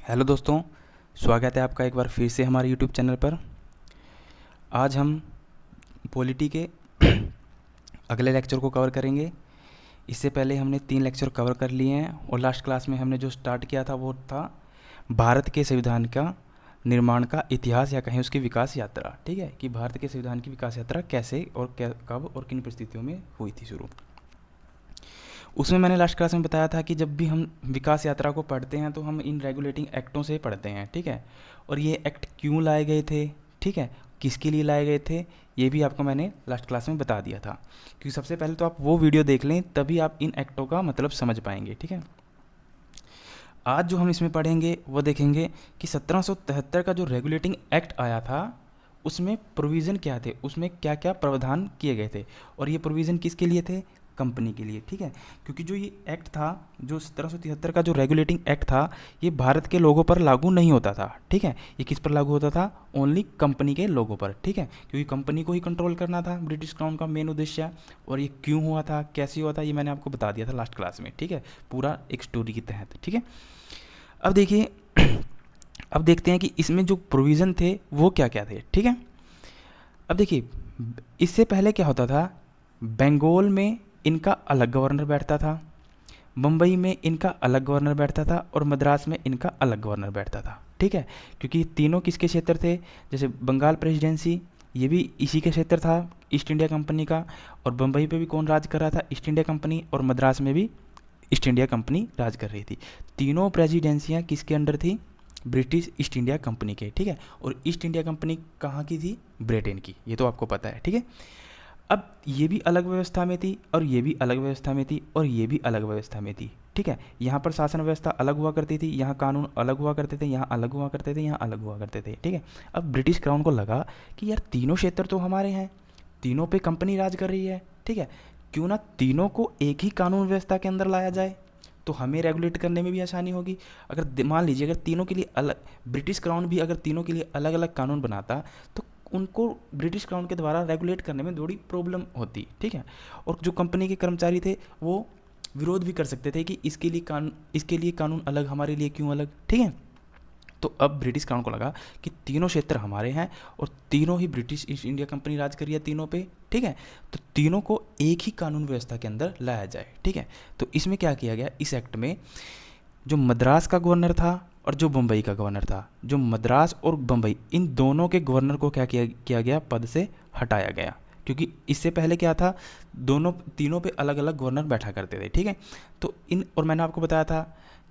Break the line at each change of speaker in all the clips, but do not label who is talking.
Hello दोस्तों, स्वागत है आपका एक बार फिर से हमारे यूट्यूब चैनल पर। आज हम पॉलिटी के अगले लेक्चर को कवर करेंगे। इससे पहले हमने 3 लेक्चर कवर कर लिए हैं और लास्ट क्लास में हमने जो स्टार्ट किया था वो था भारत के संविधान का निर्माण का इतिहास, या कहें उसकी विकास यात्रा। ठीक है, कि भारत के संविधान की विकास यात्रा कैसे और कब और किन परिस्थितियों में हुई थी शुरू। उसमें मैंने लास्ट क्लास में बताया था कि जब भी हम विकास यात्रा को पढ़ते हैं तो हम इन रेगुलेटिंग एक्टों से पढ़ते हैं। ठीक है, और ये एक्ट क्यों लाए गए थे, ठीक है, किसके लिए लाए गए थे, ये भी आपको मैंने लास्ट क्लास में बता दिया था। क्योंकि सबसे पहले तो आप वो वीडियो देख लें, तभी आप इन एक्टों का मतलब समझ पाएंगे। ठीक है, आज जो हम इसमें पढ़ेंगे वो देखेंगे कि 1773 का जो रेगुलेटिंग एक्ट आया था उसमें प्रोविज़न क्या थे, उसमें क्या क्या प्रावधान किए गए थे, और ये प्रोविज़न किसके लिए थे, कंपनी के लिए। ठीक है, क्योंकि जो ये एक्ट था, जो 1773 का जो रेगुलेटिंग एक्ट था, ये भारत के लोगों पर लागू नहीं होता था। ठीक है, ये किस पर लागू होता था, ओनली कंपनी के लोगों पर। ठीक है, क्योंकि कंपनी को ही कंट्रोल करना था ब्रिटिश क्राउन का मेन उद्देश्य। और ये क्यों हुआ था, कैसे हुआ था, ये मैंने आपको बता दिया था लास्ट क्लास में। ठीक है, पूरा एक स्टोरी के तहत। ठीक है, अब देखिए अब देखते हैं कि इसमें जो प्रोविज़न थे वो क्या क्या थे। ठीक है, अब देखिए इससे पहले क्या होता था, बंगाल में इनका अलग गवर्नर बैठता था, मुंबई में इनका अलग गवर्नर बैठता था, और मद्रास में इनका अलग गवर्नर बैठता था। ठीक है, क्योंकि तीनों किसके क्षेत्र थे, जैसे बंगाल प्रेसिडेंसी ये भी इसी के क्षेत्र था, ईस्ट इंडिया कंपनी का। और बम्बई पे भी कौन राज कर रहा था, ईस्ट इंडिया कंपनी, और मद्रास में भी ईस्ट इंडिया कंपनी राज कर रही थी। तीनों प्रेसिडेंसियाँ किसके अंडर थी, ब्रिटिश ईस्ट इंडिया कंपनी के। ठीक है, और ईस्ट इंडिया कंपनी कहाँ की थी, ब्रिटेन की, ये तो आपको पता है। ठीक है, अब ये भी अलग व्यवस्था में थी, और ये भी अलग व्यवस्था में थी, और ये भी अलग व्यवस्था में थी। ठीक है, यहाँ पर शासन व्यवस्था अलग हुआ करती थी, यहाँ कानून अलग हुआ करते थे, यहाँ अलग हुआ करते थे, यहाँ अलग हुआ करते थे। ठीक है, अब ब्रिटिश क्राउन को लगा कि यार तीनों क्षेत्र तो हमारे हैं, तीनों पे कंपनी राज कर रही है। ठीक है, क्यों ना तीनों को एक ही कानून व्यवस्था के अंदर लाया जाए, तो हमें रेगुलेट करने में भी आसानी होगी। अगर मान लीजिए अगर तीनों के लिए अलग, ब्रिटिश क्राउन भी अगर तीनों के लिए अलग अलग कानून बनाता, तो उनको ब्रिटिश क्राउन के द्वारा रेगुलेट करने में थोड़ी प्रॉब्लम होती। ठीक है, और जो कंपनी के कर्मचारी थे वो विरोध भी कर सकते थे कि इसके लिए कानून अलग, हमारे लिए क्यों अलग। ठीक है, तो अब ब्रिटिश क्राउन को लगा कि तीनों क्षेत्र हमारे हैं, और तीनों ही ब्रिटिश ईस्ट इंडिया कंपनी राज करी है तीनों पे। ठीक है, तो तीनों को एक ही कानून व्यवस्था के अंदर लाया जाए। ठीक है, तो इसमें क्या किया गया, इस एक्ट में जो मद्रास का गवर्नर था और जो बम्बई का गवर्नर था, जो मद्रास और बम्बई, इन दोनों के गवर्नर को क्या किया गया, पद से हटाया गया। क्योंकि इससे पहले क्या था, दोनों तीनों पे अलग अलग गवर्नर बैठा करते थे। ठीक है, तो इन, और मैंने आपको बताया था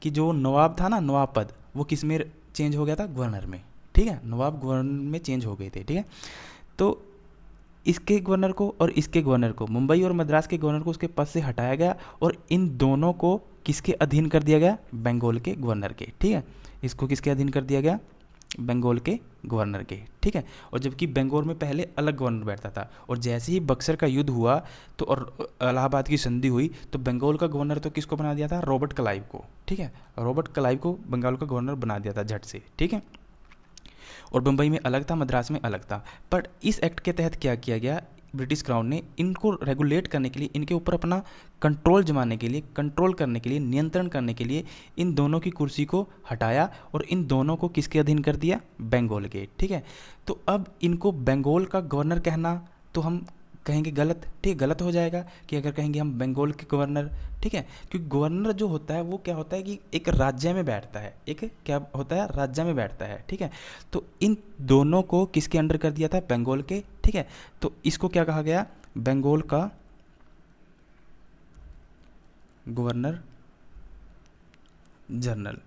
कि जो नवाब था ना, नवाब पद, वो किस में चेंज हो गया था, गवर्नर में। ठीक है, नवाब गवर्नर में चेंज हो गए थे। ठीक है, तो इसके गवर्नर को और इसके गवर्नर को, मुंबई और मद्रास के गवर्नर को उसके पद से हटाया गया, और इन दोनों को किसके अधीन कर दिया गया, बंगाल के गवर्नर के। ठीक है, इसको किसके अधीन कर दिया गया, बंगाल के गवर्नर के। ठीक है, और जबकि बंगाल में पहले अलग गवर्नर बैठता था, और जैसे ही बक्सर का युद्ध हुआ तो, और इलाहाबाद की संधि हुई, तो बंगाल का गवर्नर तो किसको बना दिया था, रॉबर्ट क्लाइव को। ठीक है, रॉबर्ट क्लाइव को बंगाल का गवर्नर बना दिया था झट से। ठीक है, और बम्बई में अलग था, मद्रास में अलग था। बट इस एक्ट के तहत क्या किया गया, ब्रिटिश क्राउन ने इनको रेगुलेट करने के लिए, इनके ऊपर अपना कंट्रोल जमाने के लिए, कंट्रोल करने के लिए, नियंत्रण करने के लिए इन दोनों की कुर्सी को हटाया, और इन दोनों को किसके अधीन कर दिया, बंगाल के। ठीक है, तो अब इनको बंगाल का गवर्नर कहना तो हम कहेंगे गलत। ठीक है, गलत हो जाएगा कि अगर कहेंगे हम बंगाल के गवर्नर। ठीक है, क्योंकि गवर्नर जो होता है वो क्या होता है कि एक राज्य में बैठता है, एक क्या होता है, राज्य में बैठता है। ठीक है, तो इन दोनों को किसके अंडर कर दिया था, बंगाल के। ठीक है, तो इसको क्या कहा गया, बंगाल का गवर्नर जनरल,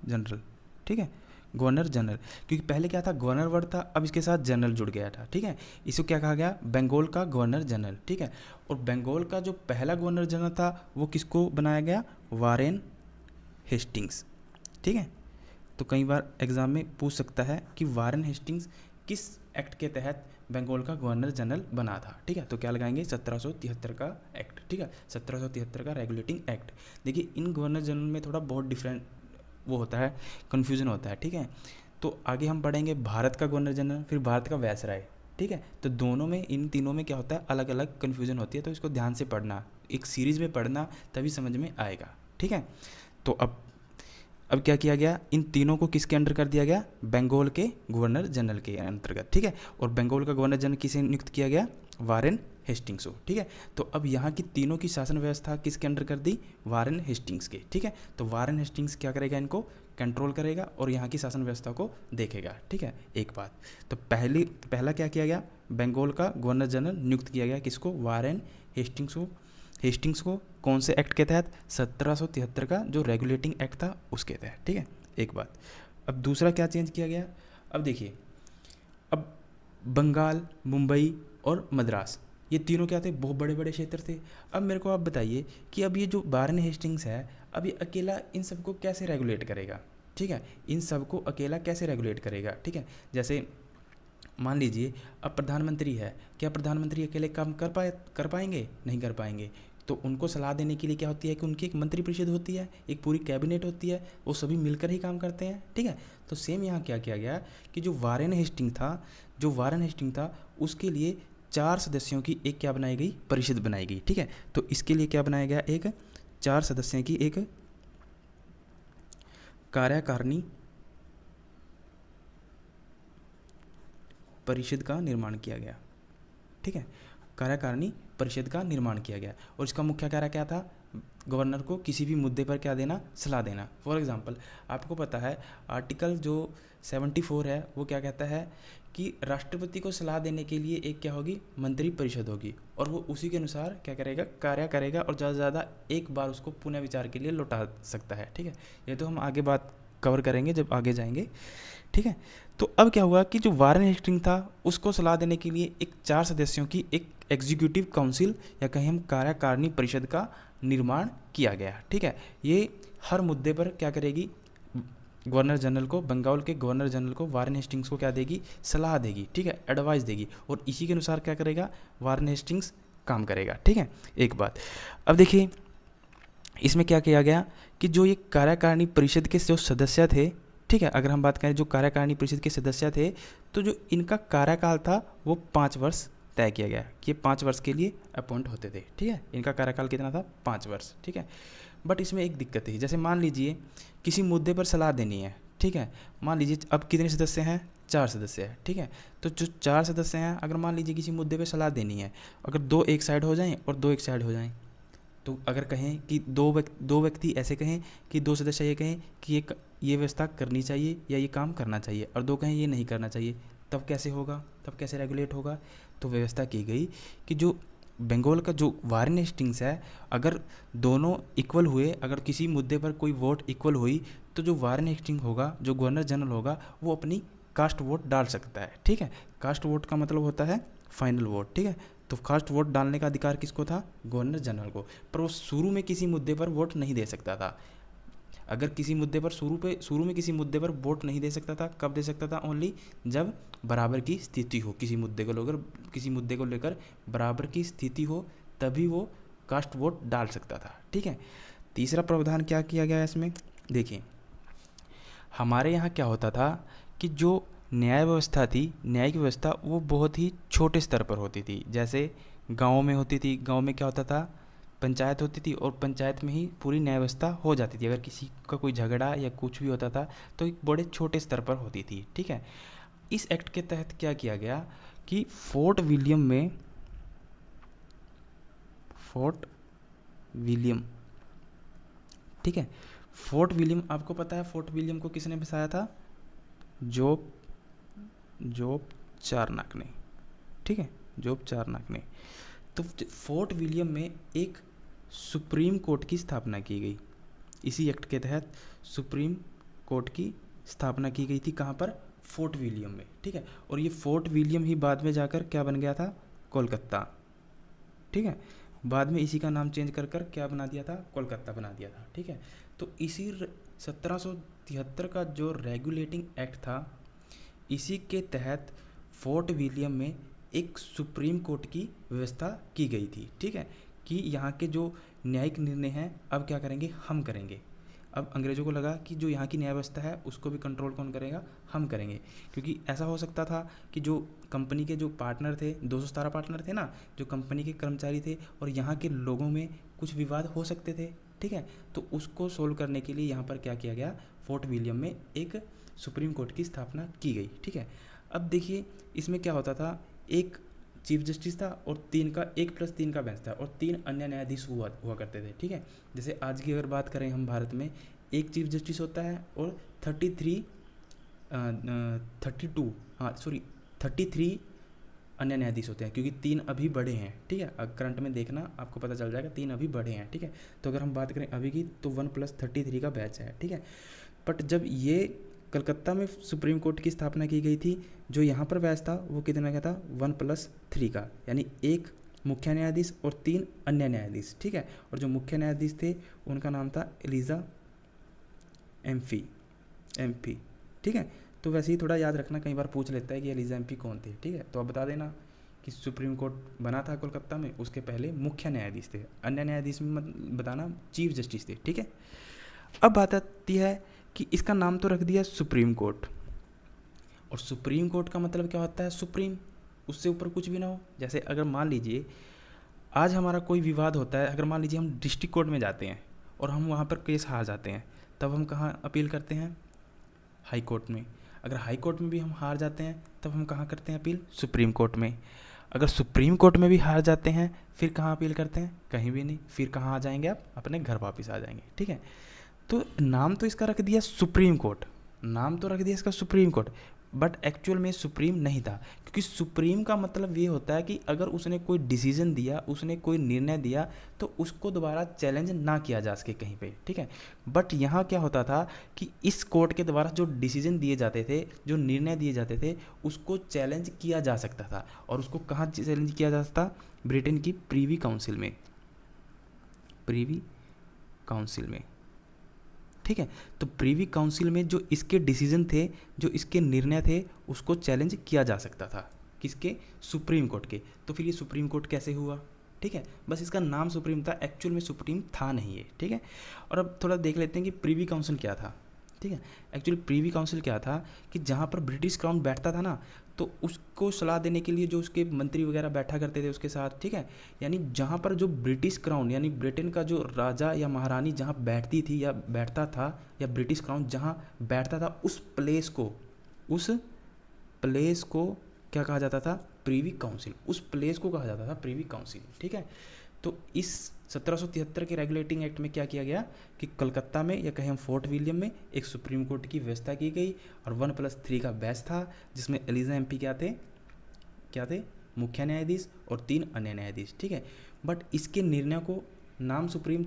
जनरल। ठीक है, गवर्नर जनरल, क्योंकि पहले क्या था, गवर्नर वर्ड था, अब इसके साथ जनरल जुड़ गया था। ठीक है, इसको क्या कहा गया, बंगाल का गवर्नर जनरल। ठीक है, और बंगाल का जो पहला गवर्नर जनरल था वो किसको बनाया गया, वारेन हेस्टिंग्स। ठीक है, तो कई बार एग्जाम में पूछ सकता है कि वारेन हेस्टिंग्स किस एक्ट के तहत बंगाल का गवर्नर जनरल बना था। ठीक है, तो क्या लगाएंगे, 1773 का एक्ट। ठीक है, 1773 का रेगुलेटिंग एक्ट। देखिए इन गवर्नर जनरल में थोड़ा बहुत डिफरेंट वो होता है, कन्फ्यूज़न होता है। ठीक है, तो आगे हम पढ़ेंगे भारत का गवर्नर जनरल, फिर भारत का वायसराय। ठीक है, तो दोनों में, इन तीनों में क्या होता है, अलग अलग कन्फ्यूज़न होती है, तो इसको ध्यान से पढ़ना, एक सीरीज़ में पढ़ना, तभी समझ में आएगा। ठीक है, तो अब अब क्या किया गया, इन तीनों को किसके अंडर कर दिया गया, बंगाल के गवर्नर जनरल के अंतर्गत, ठीक है। और बंगाल का गवर्नर जनरल किसे नियुक्त किया गया, वारेन हेस्टिंग्स को, ठीक है। तो अब यहाँ की तीनों की शासन व्यवस्था किसके अंडर कर दी, वारेन हेस्टिंग्स के, ठीक है। तो वारेन हेस्टिंग्स क्या करेगा, इनको कंट्रोल करेगा और यहाँ की शासन व्यवस्था को देखेगा, ठीक है। एक बात, तो पहला क्या किया गया, बंगाल का गवर्नर जनरल नियुक्त किया गया किसको, वारेन हेस्टिंग्स को। हेस्टिंग्स को कौन से एक्ट के तहत, 1773 का जो रेगुलेटिंग एक्ट था उसके तहत, ठीक है। एक बात, अब दूसरा क्या चेंज किया गया, अब देखिए, अब बंगाल, मुंबई और मद्रास, ये तीनों क्या थे, बहुत बड़े बड़े क्षेत्र थे। अब मेरे को आप बताइए कि अब ये जो वारेन हेस्टिंग्स है, अब ये अकेला इन सबको कैसे रेगुलेट करेगा, ठीक है। इन सबको अकेला कैसे रेगुलेट करेगा, ठीक है। जैसे मान लीजिए अब प्रधानमंत्री है, क्या प्रधानमंत्री अकेले काम कर पाएंगे, नहीं कर पाएंगे। तो उनको सलाह देने के लिए क्या होती है कि उनकी एक मंत्रिपरिषद होती है, एक पूरी कैबिनेट होती है, वो सभी मिलकर ही काम करते हैं, ठीक है। तो सेम यहाँ क्या किया गया कि जो वारेन हेस्टिंग था उसके लिए 4 सदस्यों की एक क्या बनाई गई, परिषद बनाई गई, ठीक है। तो इसके लिए क्या बनाया गया, एक 4 सदस्यों की एक कार्यकारिणी परिषद का निर्माण किया गया, ठीक है। कार्यकारिणी परिषद का निर्माण किया गया और इसका मुख्य कार्य क्या था, गवर्नर को किसी भी मुद्दे पर क्या देना, सलाह देना। फॉर एग्जांपल आपको पता है आर्टिकल जो 74 है वो क्या कहता है कि राष्ट्रपति को सलाह देने के लिए एक क्या होगी, मंत्री परिषद होगी और वो उसी के अनुसार क्या करेगा, कार्य करेगा और ज़्यादा से ज़्यादा एक बार उसको पुनः विचार के लिए लौटा सकता है, ठीक है। ये तो हम आगे बात कवर करेंगे जब आगे जाएंगे, ठीक है। तो अब क्या हुआ कि जो वारेन हेस्टिंग था उसको सलाह देने के लिए एक 4 सदस्यों की एक एग्जीक्यूटिव काउंसिल या कहीं हम कार्यकारिणी परिषद का निर्माण किया गया, ठीक है। ये हर मुद्दे पर क्या करेगी, गवर्नर जनरल को, बंगाल के गवर्नर जनरल को, वारेन हेस्टिंग्स को क्या देगी, सलाह देगी, ठीक है, एडवाइस देगी और इसी के अनुसार क्या करेगा, वारेन हेस्टिंग्स काम करेगा, ठीक है। एक बात, अब देखिए इसमें क्या किया गया कि जो ये कार्यकारिणी परिषद के जो सदस्य थे, ठीक है, अगर हम बात करें जो कार्यकारिणी परिषद के सदस्य थे तो जो इनका कार्यकाल था वो 5 वर्ष तय किया गया कि ये 5 वर्ष के लिए अपॉइंट होते थे, ठीक है। इनका कार्यकाल कितना था, 5 वर्ष, ठीक है। बट इसमें एक दिक्कत थी, जैसे मान लीजिए किसी मुद्दे पर सलाह देनी है, ठीक है। मान लीजिए अब कितने सदस्य हैं, 4 सदस्य हैं, ठीक है। तो जो 4 सदस्य हैं, अगर मान लीजिए किसी मुद्दे पर सलाह देनी है, अगर 2 एक साइड हो जाएं और 2 एक साइड हो जाएं, तो अगर कहें कि दो व्यक्ति ऐसे कहें कि 2 सदस्य ये कहें कि ये व्यवस्था करनी चाहिए या ये काम करना चाहिए और 2 कहें ये नहीं करना चाहिए, तब कैसे होगा, तब कैसे रेगुलेट होगा। तो व्यवस्था की गई कि जो बंगाल का जो वारेन हेस्टिंग्स है, अगर दोनों इक्वल हुए, अगर किसी मुद्दे पर कोई वोट इक्वल हुई तो जो वारेन हेस्टिंग होगा, जो गवर्नर जनरल होगा, वो अपनी कास्ट वोट डाल सकता है, ठीक है। कास्ट वोट का मतलब होता है फाइनल वोट, ठीक है। तो कास्ट वोट डालने का अधिकार किसको था, गवर्नर जनरल को। पर वो शुरू में किसी मुद्दे पर वोट नहीं दे सकता था। अगर किसी मुद्दे पर शुरू में किसी मुद्दे पर वोट नहीं दे सकता था, कब दे सकता था, ओनली जब बराबर की स्थिति हो, किसी मुद्दे को लेकर बराबर की स्थिति हो तभी वो कास्ट वोट डाल सकता था, ठीक है। तीसरा प्रावधान क्या किया गया है इसमें, देखिए हमारे यहाँ क्या होता था कि जो न्याय व्यवस्था थी, न्यायिक व्यवस्था, वो बहुत ही छोटे स्तर पर होती थी। जैसे गाँव में होती थी, गाँव में क्या होता था, पंचायत होती थी और पंचायत में ही पूरी न्याय व्यवस्था हो जाती थी। अगर किसी का कोई झगड़ा या कुछ भी होता था तो एक बड़े छोटे स्तर पर होती थी, ठीक है। इस एक्ट के तहत क्या किया गया कि फोर्ट विलियम, ठीक है। फोर्ट विलियम, आपको पता है फोर्ट विलियम को किसने बसाया था, जोब चारनाक ने, ठीक है, जोब चारनाक ने। तो फोर्ट विलियम में एक सुप्रीम कोर्ट की स्थापना की गई। इसी एक्ट के तहत सुप्रीम कोर्ट की स्थापना की गई थी, कहाँ पर, फोर्ट विलियम में, ठीक है। और ये फोर्ट विलियम ही बाद में जाकर क्या बन गया था, कोलकाता, ठीक है। बाद में इसी का नाम चेंज कर कर क्या बना दिया था, कोलकाता बना दिया था, ठीक है। तो इसी 1773 का जो रेगुलेटिंग एक्ट था, इसी के तहत फोर्ट विलियम में एक सुप्रीम कोर्ट की व्यवस्था की गई थी, ठीक है, कि यहाँ के जो न्यायिक निर्णय हैं अब क्या करेंगे, हम करेंगे। अब अंग्रेज़ों को लगा कि जो यहाँ की न्याय व्यवस्था है उसको भी कंट्रोल कौन करेगा, हम करेंगे। क्योंकि ऐसा हो सकता था कि जो कंपनी के जो पार्टनर थे, 217 पार्टनर थे ना, जो कंपनी के कर्मचारी थे, और यहाँ के लोगों में कुछ विवाद हो सकते थे, ठीक है। तो उसको सोल्व करने के लिए यहाँ पर क्या किया गया, फोर्ट विलियम में एक सुप्रीम कोर्ट की स्थापना की गई, ठीक है। अब देखिए इसमें क्या होता था, एक चीफ जस्टिस था और 1+3 का बेंच था और 3 अन्य न्यायाधीश हुआ करते थे, ठीक है। जैसे आज की अगर बात करें हम भारत में, एक चीफ जस्टिस होता है और 33 अन्य न्यायाधीश होते हैं, क्योंकि 3 अभी बड़े हैं, ठीक है। करंट में देखना आपको पता चल जाएगा 3 अभी बड़े हैं, ठीक है। तो अगर हम बात करें अभी की तो 1+33 का बैच है, ठीक है। बट जब ये कलकत्ता में सुप्रीम कोर्ट की स्थापना की गई थी, जो यहाँ पर बैच था वो कितने का था, 1+3 का, यानी एक मुख्य न्यायाधीश और 3 अन्य न्यायाधीश, ठीक है। और जो मुख्य न्यायाधीश थे उनका नाम था एलिजा एम्फी, ठीक है। तो वैसे ही थोड़ा याद रखना, कई बार पूछ लेता है कि एलिजा एम्फी कौन थे, ठीक है। तो आप बता देना कि सुप्रीम कोर्ट बना था कोलकाता में, उसके पहले मुख्य न्यायाधीश थे, अन्य न्यायाधीश में मत बताना चीफ जस्टिस थे, ठीक है। अब बात आती है कि इसका नाम तो रख दिया सुप्रीम कोर्ट, और सुप्रीम कोर्ट का मतलब क्या होता है, सुप्रीम, उससे ऊपर कुछ भी ना हो। जैसे अगर मान लीजिए आज हमारा कोई विवाद होता है, अगर मान लीजिए हम डिस्ट्रिक्ट कोर्ट में जाते हैं और हम वहाँ पर केस हार जाते हैं, तब हम कहाँ अपील करते हैं, हाई कोर्ट में। अगर हाई कोर्ट में भी हम हार जाते हैं तब हम कहाँ करते हैं अपील, सुप्रीम कोर्ट में। अगर सुप्रीम कोर्ट में भी हार जाते हैं फिर कहाँ अपील करते हैं, कहीं भी नहीं, फिर कहाँ आ जाएंगे आप, अपने घर वापस आ जाएंगे, ठीक है। तो नाम तो इसका रख दिया सुप्रीम कोर्ट, नाम तो रख दिया इसका सुप्रीम कोर्ट, बट एक्चुअल में सुप्रीम नहीं था, क्योंकि सुप्रीम का मतलब ये होता है कि अगर उसने कोई डिसीजन दिया, उसने कोई निर्णय दिया, तो उसको दोबारा चैलेंज ना किया जा सके कहीं पे, ठीक है। बट यहाँ क्या होता था कि इस कोर्ट के द्वारा जो डिसीजन दिए जाते थे, जो निर्णय दिए जाते थे, उसको चैलेंज किया जा सकता था। और उसको कहाँ चैलेंज किया जा सकता, ब्रिटेन की प्रीवी काउंसिल में, प्रीवी काउंसिल में, ठीक है। तो प्रीवी काउंसिल में जो इसके डिसीजन थे, जो इसके निर्णय थे, उसको चैलेंज किया जा सकता था, किसके, सुप्रीम कोर्ट के। तो फिर ये सुप्रीम कोर्ट कैसे हुआ, ठीक है। बस इसका नाम सुप्रीम था, एक्चुअल में सुप्रीम था नहीं ये, ठीक है। और अब थोड़ा देख लेते हैं कि प्रीवी काउंसिल क्या था, ठीक है। एक्चुअली प्रीवी काउंसिल क्या था कि जहाँ पर ब्रिटिश क्राउन बैठता था ना, तो उसको सलाह देने के लिए जो उसके मंत्री वगैरह बैठा करते थे उसके साथ, ठीक है। यानी जहाँ पर जो ब्रिटिश क्राउन यानी ब्रिटेन का जो राजा या महारानी जहाँ बैठती थी या बैठता था, या ब्रिटिश क्राउन जहाँ बैठता था, उस प्लेस को क्या कहा जाता था, प्रीवी काउंसिल। उस प्लेस को कहा जाता था प्रीवी काउंसिल, ठीक है। तो इस 1773 के रेगुलेटिंग एक्ट में क्या किया गया कि कलकत्ता में, या कहें हम फोर्ट विलियम में, एक सुप्रीम कोर्ट की व्यवस्था की गई, और 1+3 का बैच था, जिसमें एलिजा एम्पी क्या थे, मुख्य न्यायाधीश और 3 अन्य न्यायाधीश, ठीक है। बट इसके निर्णय को, नाम सुप्रीम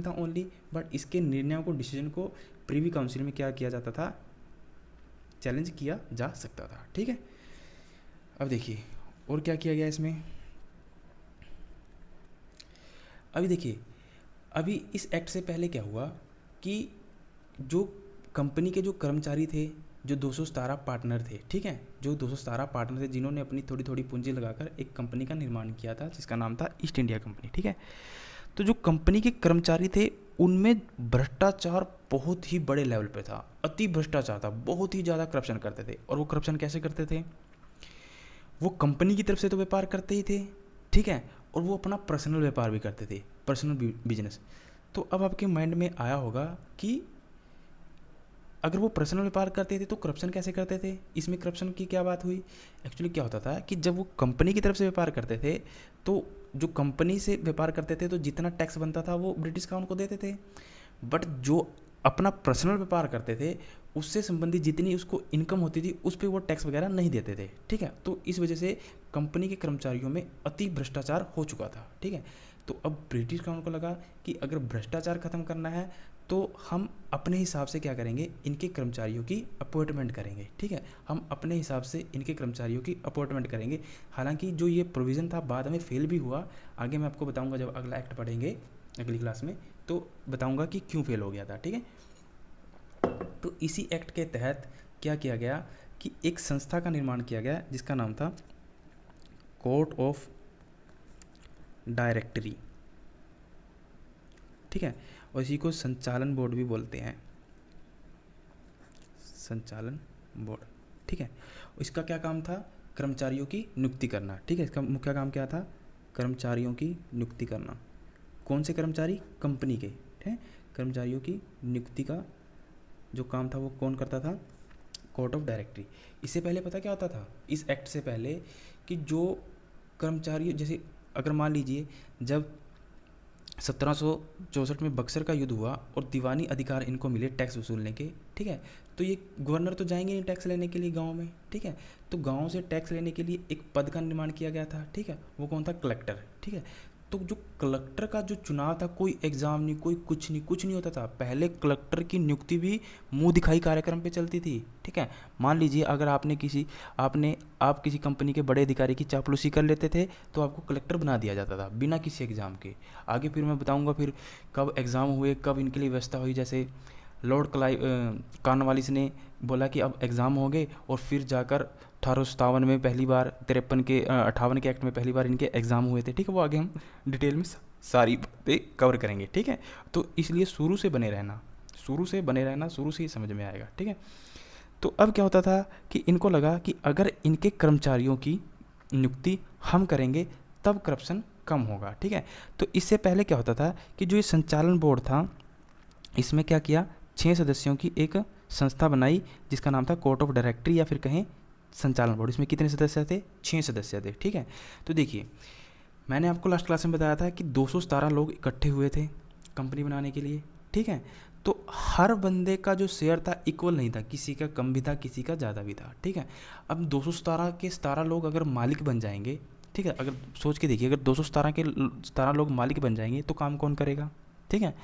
था ओनली, बट इसके निर्णयों को, डिसीजन को प्रीवी काउंसिल में क्या किया जाता था, चैलेंज किया जा सकता था, ठीक है। अब देखिए और क्या किया गया इसमें। अभी देखिए, अभी इस एक्ट से पहले क्या हुआ कि जो कंपनी के जो कर्मचारी थे, जो 217 पार्टनर थे, ठीक है, जो 217 पार्टनर थे जिन्होंने अपनी थोड़ी थोड़ी पूंजी लगाकर एक कंपनी का निर्माण किया था, जिसका नाम था ईस्ट इंडिया कंपनी, ठीक है। तो जो कंपनी के कर्मचारी थे उनमें भ्रष्टाचार बहुत ही बड़े लेवल पे था, अति भ्रष्टाचार था, बहुत ही ज़्यादा करप्शन करते थे। और वो करप्शन कैसे करते थे, वो कंपनी की तरफ से तो व्यापार करते ही थे, ठीक है, और वो अपना पर्सनल व्यापार भी करते थे, पर्सनल बिजनेस। तो अब आपके माइंड में आया होगा कि अगर वो पर्सनल व्यापार करते थे तो करप्शन कैसे करते थे, इसमें करप्शन की क्या बात हुई। एक्चुअली क्या होता था कि जब वो कंपनी की तरफ से व्यापार करते थे, तो जो कंपनी से व्यापार करते थे तो जितना टैक्स बनता था वो ब्रिटिश क्राउन को देते थे। बट जो अपना पर्सनल व्यापार करते थे, उससे संबंधित जितनी उसको इनकम होती थी उस पर वो टैक्स वगैरह नहीं देते थे, ठीक है। तो इस वजह से कंपनी के कर्मचारियों में अति भ्रष्टाचार हो चुका था, ठीक है। तो अब ब्रिटिश क्राउन को लगा कि अगर भ्रष्टाचार खत्म करना है तो हम अपने हिसाब से क्या करेंगे, इनके कर्मचारियों की अपॉइंटमेंट करेंगे, ठीक है। हम अपने हिसाब से इनके कर्मचारियों की अपॉइंटमेंट करेंगे। हालांकि जो ये प्रोविज़न था बाद में फेल भी हुआ, आगे मैं आपको बताऊंगा जब अगला एक्ट पढ़ेंगे अगली क्लास में, तो बताऊंगा कि क्यों फेल हो गया था, ठीक है। तो इसी एक्ट के तहत क्या किया गया कि एक संस्था का निर्माण किया गया जिसका नाम था कोर्ट ऑफ डायरेक्टरी, ठीक है। और इसी को संचालन बोर्ड भी बोलते हैं, संचालन बोर्ड, ठीक है। इसका क्या काम था, कर्मचारियों की नियुक्ति करना, ठीक है। इसका मुख्य काम क्या था, कर्मचारियों की नियुक्ति करना, कौन से कर्मचारी? कंपनी के, ठीक है। कर्मचारियों की नियुक्ति का जो काम था वो कौन करता था? Court of directory. इससे पहले पता क्या होता था, इस एक्ट से पहले, कि जो कर्मचारी, जैसे अगर मान लीजिए जब 1764 में बक्सर का युद्ध हुआ और दीवानी अधिकार इनको मिले टैक्स वसूलने के, ठीक है, तो ये गवर्नर तो जाएंगे नहीं टैक्स लेने के लिए गांव में, ठीक है, तो गांव से टैक्स लेने के लिए एक पद का निर्माण किया गया था, ठीक है, वो कौन था? कलेक्टर, ठीक है। तो जो कलेक्टर का जो चुनाव था, कोई एग्ज़ाम नहीं, कोई कुछ नहीं होता था। पहले कलेक्टर की नियुक्ति भी मुंह दिखाई कार्यक्रम पे चलती थी, ठीक है। मान लीजिए अगर आप किसी कंपनी के बड़े अधिकारी की चापलूसी कर लेते थे तो आपको कलेक्टर बना दिया जाता था बिना किसी एग्ज़ाम के। आगे फिर मैं बताऊंगा फिर कब एग्ज़ाम हुए, कब इनके लिए व्यवस्था हुई। जैसे लॉर्ड कॉर्नवालिस ने बोला कि अब एग्ज़ाम हो गए, और फिर जाकर 1857 में पहली बार, 58 के एक्ट में पहली बार इनके एग्ज़ाम हुए थे, ठीक है। वो आगे हम डिटेल में सारी बातें कवर करेंगे, ठीक है। तो इसलिए शुरू से बने रहना, शुरू से ही समझ में आएगा, ठीक है। तो अब क्या होता था कि इनको लगा कि अगर इनके कर्मचारियों की नियुक्ति हम करेंगे तब करप्शन कम होगा, ठीक है। तो इससे पहले क्या होता था कि जो ये संचालन बोर्ड था, इसमें क्या किया, 6 सदस्यों की एक संस्था बनाई जिसका नाम था कोर्ट ऑफ डायरेक्टरी, या फिर कहें संचालन बोर्ड। इसमें कितने सदस्य थे? 6 सदस्य थे, ठीक है। तो देखिए, मैंने आपको लास्ट क्लास में बताया था कि 217 लोग इकट्ठे हुए थे कंपनी बनाने के लिए, ठीक है। तो हर बंदे का जो शेयर था इक्वल नहीं था, किसी का कम भी था, किसी का ज़्यादा भी था, ठीक है। अब 217 के 17 लोग अगर मालिक बन जाएंगे, ठीक है, अगर सोच के देखिए, अगर 217 के 17 लोग मालिक बन जाएंगे तो काम कौन करेगा, ठीक है।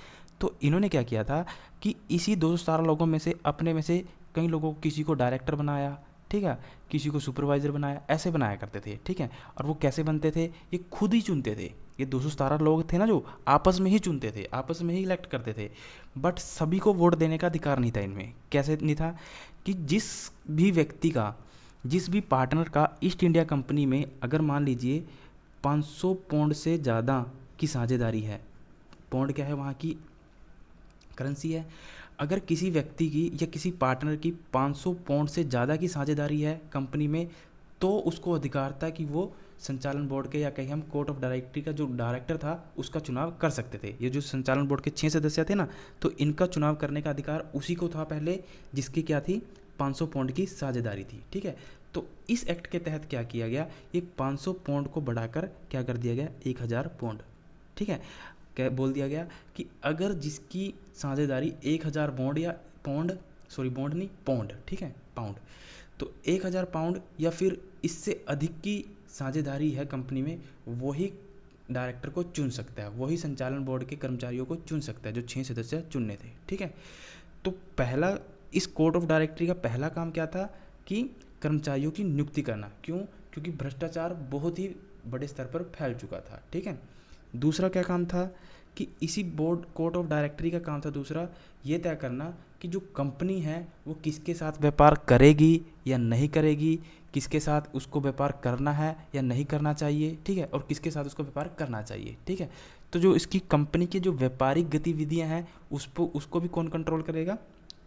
तो इन्होंने क्या किया था कि इसी 217 लोगों में से, अपने में से कई लोगों को, किसी को डायरेक्टर बनाया, ठीक है, किसी को सुपरवाइज़र बनाया, ऐसे बनाया करते थे, ठीक है। और वो कैसे बनते थे? ये खुद ही चुनते थे। ये 217 लोग थे ना, जो आपस में ही चुनते थे, आपस में ही इलेक्ट करते थे, बट सभी को वोट देने का अधिकार नहीं था इनमें। कैसे नहीं था? कि जिस भी पार्टनर का ईस्ट इंडिया कंपनी में अगर मान लीजिए 500 पौंड से ज़्यादा की साझेदारी है, पौंड क्या है? वहाँ की करेंसी है। अगर किसी व्यक्ति की या किसी पार्टनर की 500 पौंड से ज़्यादा की साझेदारी है कंपनी में, तो उसको अधिकार था कि वो संचालन बोर्ड के, या कहीं हम कोर्ट ऑफ डायरेक्टरी का जो डायरेक्टर था उसका चुनाव कर सकते थे। ये जो संचालन बोर्ड के 6 सदस्य थे ना, तो इनका चुनाव करने का अधिकार उसी को था पहले, जिसकी क्या थी? 500 पौंड की साझेदारी थी, ठीक है। तो इस एक्ट के तहत क्या किया गया, ये 500 पौंड को बढ़ाकर क्या कर दिया गया? 1000 पौंड, ठीक है। क्या बोल दिया गया कि अगर जिसकी साझेदारी 1000 बॉन्ड या पौंड, सॉरी बॉन्ड नहीं, पौंड, ठीक है, पाउंड, तो 1000 पाउंड या फिर इससे अधिक की साझेदारी है कंपनी में, वही डायरेक्टर को चुन सकता है, वही संचालन बोर्ड के कर्मचारियों को चुन सकता है, जो 6 सदस्य चुनने थे, ठीक है। तो पहला, इस कोर्ट ऑफ डायरेक्टरी का पहला काम क्या था? कि कर्मचारियों की नियुक्ति करना। क्यों? क्योंकि भ्रष्टाचार बहुत ही बड़े स्तर पर फैल चुका था, ठीक है। दूसरा क्या काम था? कि इसी बोर्ड, कोर्ट ऑफ डायरेक्टरी का काम था दूसरा, ये तय करना कि जो कंपनी है वो किसके साथ व्यापार करेगी या नहीं करेगी, किसके साथ उसको व्यापार करना है या नहीं करना चाहिए, ठीक है, और किसके साथ उसको व्यापार करना चाहिए, ठीक है। तो जो इसकी कंपनी की जो व्यापारिक गतिविधियां हैं उसको भी कौन कंट्रोल करेगा?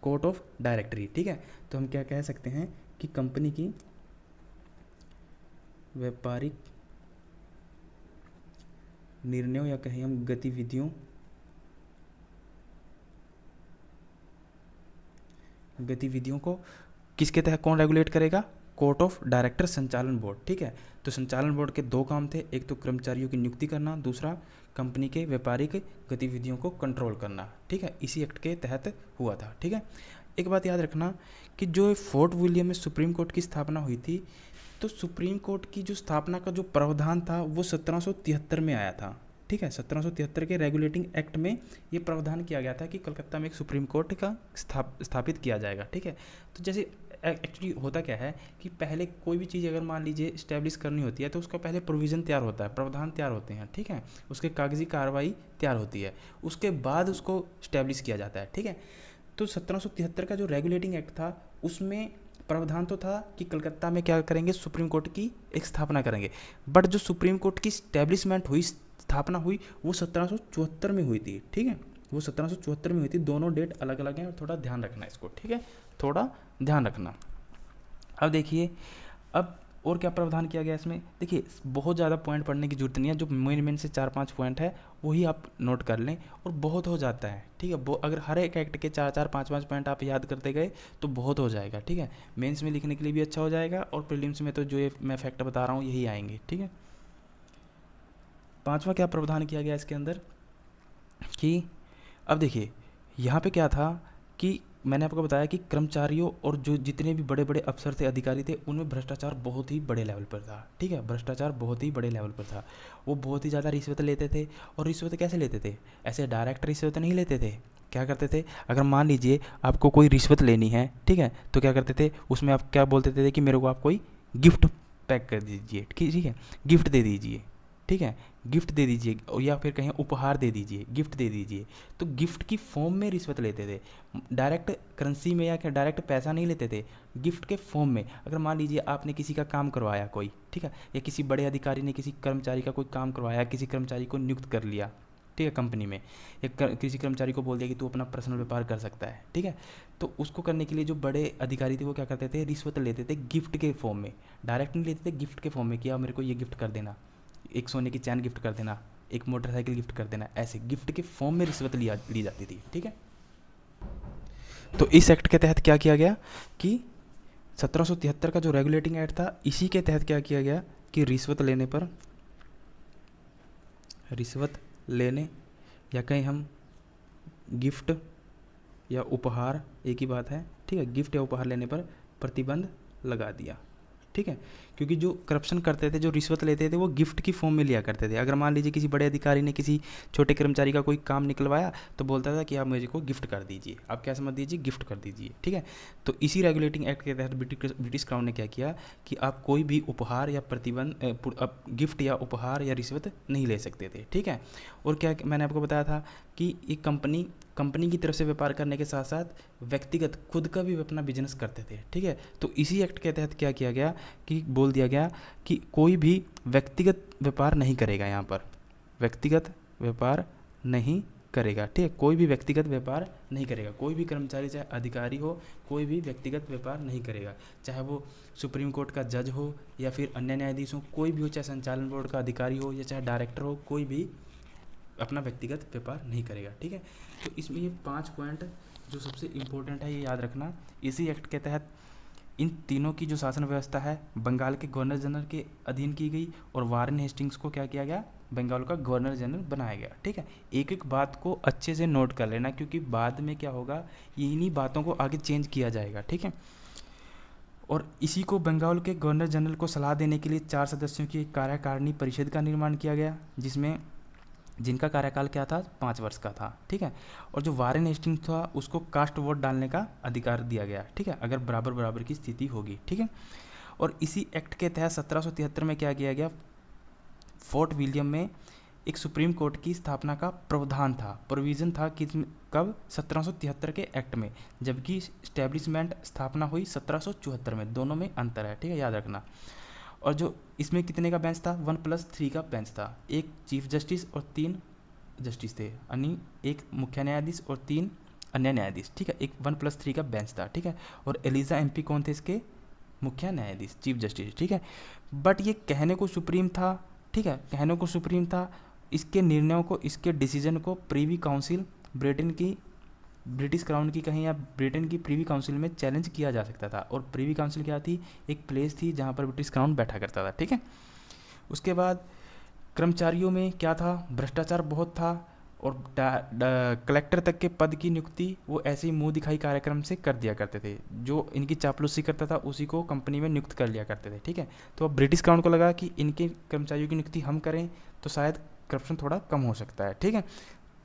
कोर्ट ऑफ डायरेक्टरी, ठीक है। तो हम क्या कह सकते हैं कि कंपनी की व्यापारिक निर्णयों, या कहें हम गतिविधियों को किसके तहत कौन रेगुलेट करेगा? कोर्ट ऑफ डायरेक्टर, संचालन बोर्ड, ठीक है। तो संचालन बोर्ड के 2 काम थे, एक तो कर्मचारियों की नियुक्ति करना, दूसरा कंपनी के व्यापारिक गतिविधियों को कंट्रोल करना, ठीक है। इसी एक्ट के तहत हुआ था, ठीक है। एक बात याद रखना कि जो फोर्ट विलियम में सुप्रीम कोर्ट की स्थापना हुई थी, तो सुप्रीम कोर्ट की जो स्थापना का जो प्रावधान था वो 1773 में आया था, ठीक है। 1773 के रेगुलेटिंग एक्ट में ये प्रावधान किया गया था कि कलकत्ता में एक सुप्रीम कोर्ट का स्थापित किया जाएगा, ठीक है। तो जैसे एक्चुअली होता क्या है कि पहले कोई भी चीज़ अगर मान लीजिए इस्टेब्लिश करनी होती है तो उसका पहले प्रोविज़न तैयार होता है, प्रावधान तैयार होते हैं, ठीक है, उसके कागजी कार्रवाई तैयार होती है, उसके बाद उसको इस्टेब्लिश किया जाता है, ठीक है। तो 1773 का जो रेगुलेटिंग एक्ट था उसमें प्रावधान तो था कि कलकत्ता में क्या करेंगे? सुप्रीम कोर्ट की एक स्थापना करेंगे, बट जो सुप्रीम कोर्ट की स्टैब्लिशमेंट हुई, स्थापना हुई, वो 1774 में हुई थी, ठीक है। वो 1774 में हुई थी। दोनों डेट अलग अलग हैं और थोड़ा ध्यान रखना इसको, ठीक है, थोड़ा ध्यान रखना। अब देखिए, अब और क्या प्रावधान किया गया इसमें, देखिए बहुत ज़्यादा पॉइंट पढ़ने की जरूरत नहीं है, जो मेन से 4-5 पॉइंट है वही आप नोट कर लें और बहुत हो जाता है, ठीक है। वो अगर हर एक एक्ट के 4-4 5-5 पॉइंट आप याद करते गए तो बहुत हो जाएगा, ठीक है। मेंस में लिखने के लिए भी अच्छा हो जाएगा और प्रीलिम्स में तो जो ये मैं फैक्ट बता रहा हूँ यही आएंगे, ठीक है। पांचवा क्या प्रावधान किया गया इसके अंदर कि अब देखिए यहाँ पे क्या था कि मैंने आपको बताया कि कर्मचारियों और जो जितने भी बड़े बड़े अफसर थे, अधिकारी थे, उनमें भ्रष्टाचार बहुत ही बड़े लेवल पर था, ठीक है। भ्रष्टाचार बहुत ही बड़े लेवल पर था, वो बहुत ही ज़्यादा रिश्वत लेते थे। और रिश्वत कैसे लेते थे, ऐसे डायरेक्ट रिश्वत नहीं लेते थे। क्या करते थे, अगर मान लीजिए आपको कोई रिश्वत लेनी है, ठीक है, तो क्या करते थे उसमें, आप क्या बोलते थे कि मेरे को आप कोई गिफ्ट पैक कर दीजिए, ठीक है, गिफ्ट दे दीजिए, ठीक है, गिफ्ट दे दीजिए, या फिर कहीं उपहार दे दीजिए, गिफ्ट दे दीजिए। तो गिफ्ट की फॉर्म में रिश्वत लेते थे, डायरेक्ट करेंसी में या क्या डायरेक्ट पैसा नहीं लेते थे, गिफ्ट के फॉर्म में। अगर मान लीजिए आपने किसी का काम करवाया कोई, ठीक है, या किसी बड़े अधिकारी ने किसी कर्मचारी का कोई काम करवाया, किसी कर्मचारी को नियुक्त कर लिया, ठीक है, कंपनी में, या किसी कर्मचारी को बोल दिया कि तू अपना पर्सनल व्यापार कर सकता है, ठीक है। तो उसको करने के लिए जो बड़े अधिकारी थे वो क्या करते थे, रिश्वत लेते थे गिफ्ट के फॉर्म में, डायरेक्ट नहीं लेते थे, गिफ्ट के फॉर्म में, कि आप मेरे को ये गिफ्ट कर देना, एक सोने की चैन गिफ्ट कर देना, एक मोटरसाइकिल गिफ्ट कर देना, ऐसे गिफ्ट के फॉर्म में रिश्वत ली जाती थी, ठीक है। तो इस एक्ट के तहत क्या किया गया कि 1773 का जो रेगुलेटिंग एक्ट था, इसी के तहत क्या किया गया कि रिश्वत लेने या कहीं हम गिफ्ट या उपहार, एक ही बात है, ठीक है, गिफ्ट या उपहार लेने पर प्रतिबंध लगा दिया, ठीक है। क्योंकि जो करप्शन करते थे, जो रिश्वत लेते थे, वो गिफ्ट की फॉर्म में लिया करते थे। अगर मान लीजिए किसी बड़े अधिकारी ने किसी छोटे कर्मचारी का कोई काम निकलवाया तो बोलता था कि आप मुझे को गिफ्ट कर दीजिए, आप क्या समझ दीजिए, गिफ्ट कर दीजिए, ठीक है। तो इसी रेगुलेटिंग एक्ट के तहत ब्रिटिश क्राउन ने क्या किया कि आप कोई भी उपहार या गिफ्ट या उपहार या रिश्वत नहीं ले सकते थे, ठीक है। और क्या मैंने आपको बताया था कि एक कंपनी की तरफ से व्यापार करने के साथ साथ व्यक्तिगत खुद का भी अपना बिजनेस करते थे, ठीक है। तो इसी एक्ट के तहत क्या किया गया कि बोल दिया गया कि कोई भी व्यक्तिगत व्यापार नहीं करेगा, यहाँ पर व्यक्तिगत व्यापार नहीं करेगा, ठीक है, कोई भी व्यक्तिगत व्यापार नहीं करेगा, कोई भी कर्मचारी चाहे अधिकारी हो, कोई भी व्यक्तिगत व्यापार नहीं करेगा, चाहे वो सुप्रीम कोर्ट का जज हो या फिर अन्य न्यायाधीश हो, कोई भी हो, चाहे संचालन बोर्ड का अधिकारी हो या चाहे डायरेक्टर हो, कोई भी अपना व्यक्तिगत व्यापार नहीं करेगा, ठीक है। तो इसमें ये 5 पॉइंट जो सबसे इम्पोर्टेंट है ये याद रखना। इसी एक्ट के तहत इन तीनों की जो शासन व्यवस्था है बंगाल के गवर्नर जनरल के अधीन की गई और वारेन हेस्टिंग्स को क्या किया गया, बंगाल का गवर्नर जनरल बनाया गया, ठीक है। एक एक बात को अच्छे से नोट कर लेना, क्योंकि बाद में क्या होगा, इन्हीं बातों को आगे चेंज किया जाएगा, ठीक है। और इसी को बंगाल के गवर्नर जनरल को सलाह देने के लिए 4 सदस्यों की एक कार्यकारिणी परिषद का निर्माण किया गया, जिनका कार्यकाल क्या था, 5 वर्ष का था, ठीक है। और जो वारेन हेस्टिंग्स था उसको कास्ट वोट डालने का अधिकार दिया गया, ठीक है, अगर बराबर बराबर की स्थिति होगी, ठीक है। और इसी एक्ट के तहत 1773 में क्या किया गया, फोर्ट विलियम में एक सुप्रीम कोर्ट की स्थापना का प्रावधान था, प्रोविज़न था कि कब, 1773 के एक्ट में, जबकि स्टैब्लिशमेंट स्थापना हुई 1774 में, दोनों में अंतर है, ठीक है, याद रखना। और जो इसमें कितने का बेंच था, 1+3 का बेंच था, एक चीफ जस्टिस और 3 जस्टिस थे, यानी एक मुख्य न्यायाधीश और 3 अन्य न्यायाधीश, ठीक है, एक 1+3 का बेंच था, ठीक है। और एलिजा एमपी कौन थे इसके, मुख्य न्यायाधीश, चीफ जस्टिस, ठीक है। बट ये कहने को सुप्रीम था, ठीक है, कहने को सुप्रीम था, इसके निर्णयों को, इसके डिसीजन को प्रीवी काउंसिल ब्रिटिश क्राउन की कहीं या ब्रिटेन की प्रीवी काउंसिल में चैलेंज किया जा सकता था। और प्रीवी काउंसिल क्या थी, एक प्लेस थी जहाँ पर ब्रिटिश क्राउन बैठा करता था, ठीक है। उसके बाद कर्मचारियों में क्या था, भ्रष्टाचार बहुत था, और कलेक्टर तक के पद की नियुक्ति वो ऐसे ही मुंह दिखाई कार्यक्रम से कर दिया करते थे, जो इनकी चापलूसी करता था उसी को कंपनी में नियुक्त कर लिया करते थे, ठीक है। तो अब ब्रिटिश क्राउन को लगा कि इनके कर्मचारियों की नियुक्ति हम करें तो शायद करप्शन थोड़ा कम हो सकता है, ठीक है।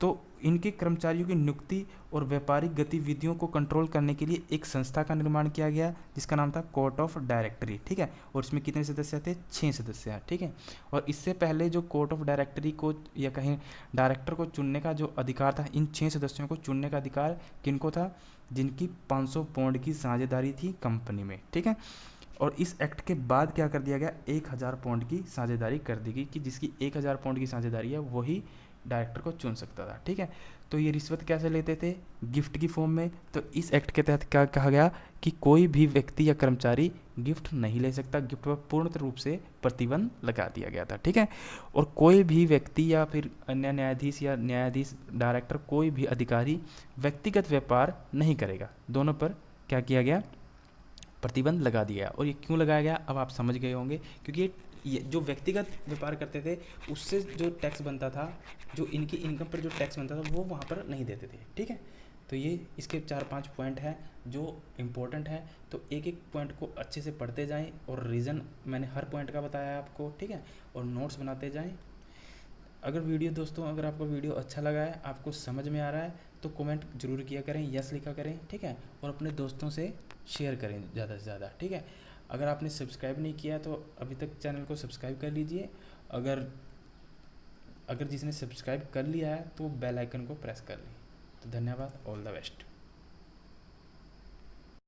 तो इनके कर्मचारियों की नियुक्ति और व्यापारिक गतिविधियों को कंट्रोल करने के लिए एक संस्था का निर्माण किया गया जिसका नाम था कोर्ट ऑफ डायरेक्टरी, ठीक है। और इसमें कितने सदस्य थे, 6 सदस्य हैं, ठीक है। और इससे पहले जो कोर्ट ऑफ डायरेक्टरी को या कहीं डायरेक्टर को चुनने का जो अधिकार था, इन 6 सदस्यों को चुनने का अधिकार किनको था, जिनकी 500 पाउंड की साझेदारी थी कंपनी में, ठीक है। और इस एक्ट के बाद क्या कर दिया गया, 1000 पाउंड की साझेदारी कर दी गई कि जिसकी 1000 पाउंड की साझेदारी है वही डायरेक्टर को चुन सकता था, ठीक है। तो ये रिश्वत कैसे लेते थे, गिफ्ट की फॉर्म में। तो इस एक्ट के तहत क्या कहा गया कि कोई भी व्यक्ति या कर्मचारी गिफ्ट नहीं ले सकता। गिफ्ट पर पूर्ण रूप से प्रतिबंध लगा दिया गया था, ठीक है। और कोई भी व्यक्ति या फिर अन्य न्यायाधीश या न्यायाधीश डायरेक्टर, कोई भी अधिकारी व्यक्तिगत व्यापार नहीं करेगा। दोनों पर क्या किया गया, प्रतिबंध लगा दिया। और ये क्यों लगाया गया अब आप समझ गए होंगे, क्योंकि ये जो व्यक्तिगत व्यापार करते थे उससे जो टैक्स बनता था, जो इनकी इनकम पर जो टैक्स बनता था वो वहाँ पर नहीं देते थे, ठीक है। तो ये इसके 4-5 पॉइंट हैं जो इम्पोर्टेंट है। तो एक एक पॉइंट को अच्छे से पढ़ते जाएं और रीज़न मैंने हर पॉइंट का बताया है आपको, ठीक है, और नोट्स बनाते जाएं। अगर वीडियो दोस्तों, अगर आपको वीडियो अच्छा लगा है, आपको समझ में आ रहा है, तो कमेंट जरूर किया करें, यस लिखा करें, ठीक है। और अपने दोस्तों से शेयर करें ज़्यादा से ज़्यादा, ठीक है। अगर आपने सब्सक्राइब नहीं किया तो अभी तक चैनल को सब्सक्राइब कर लीजिए। अगर अगर जिसने सब्सक्राइब कर लिया है तो बेल आइकन को प्रेस कर ली। तो धन्यवाद, ऑल द बेस्ट।